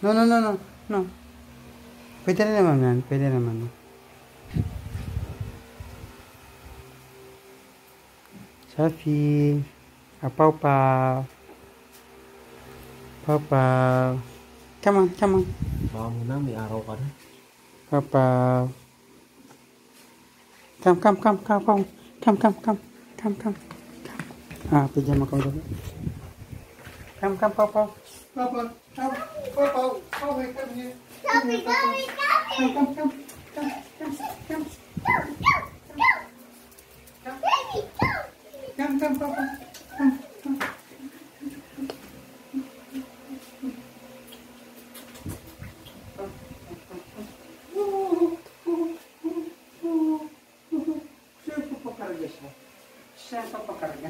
No, no, no, no. No. Pwede rin naman yan. Pwede naman. Safi. Paw-paw. Paw-paw. Come on, come on. Baka muna, may araw ka na. Paw-paw. Come, come, come, come, come. Come, come, come. Come, come. Pijama ka ulit. Come, come, paw-paw. Paw-paw. Paw-paw. Paw-paw. Come here. Come, come, Come, come, come. Come, come, come. baby, go. Come, come, paw-paw. Come, come. Siya papakarga siya. Siya papakarga.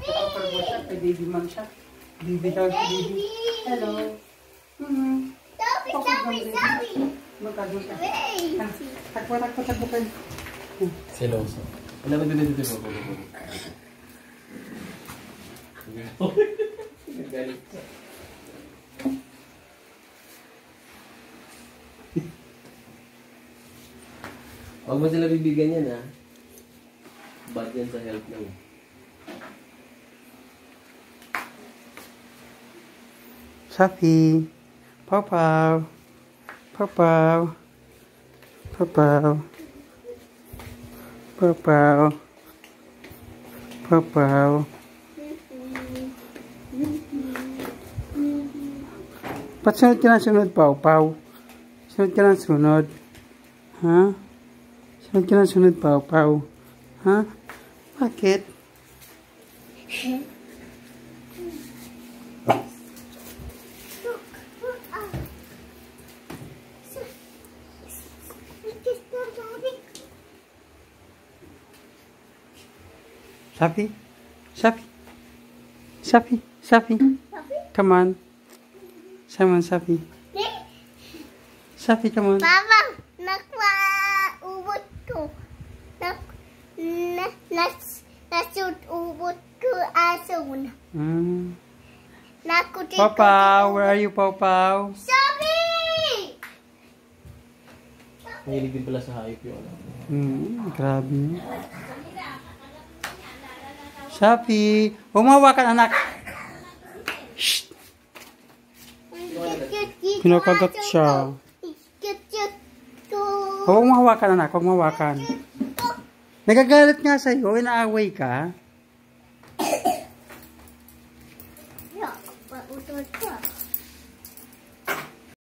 Papakarga siya. Kay baby man siya. Baby daw si baby. Hello. Sorry. Magkado ka. Wait. Takbo kayo. Seloso. Wala ba dito po? Galit ka. Huwag mo sila bibigyan yan, ha? Bad yan sa health mo. Safi. Paw-paw. Paw-paw. Paw-paw. Paw-paw. Paw-paw. Ba't sunod ka na sunod, Paw-paw? Sunod ka na sunod. Ha? Sunod ka na sunod, Paw-paw. Ha? Bakit? Safi? Safi? Safi? Safi? Come on. Come on, Safi. Safi, come on. Mama, ubot ko. Nasut ubot ko aso na. Paw-paw, where are you, Paw-paw? Sabi! Mahilig din pala sa hayop yun. Grabe. Safi, humawakan anak. Shh. Kinakagat siya. Huwag mahawakan anak, huwag mahawakan. Nagagalit nga sa'yo, inaaway ka.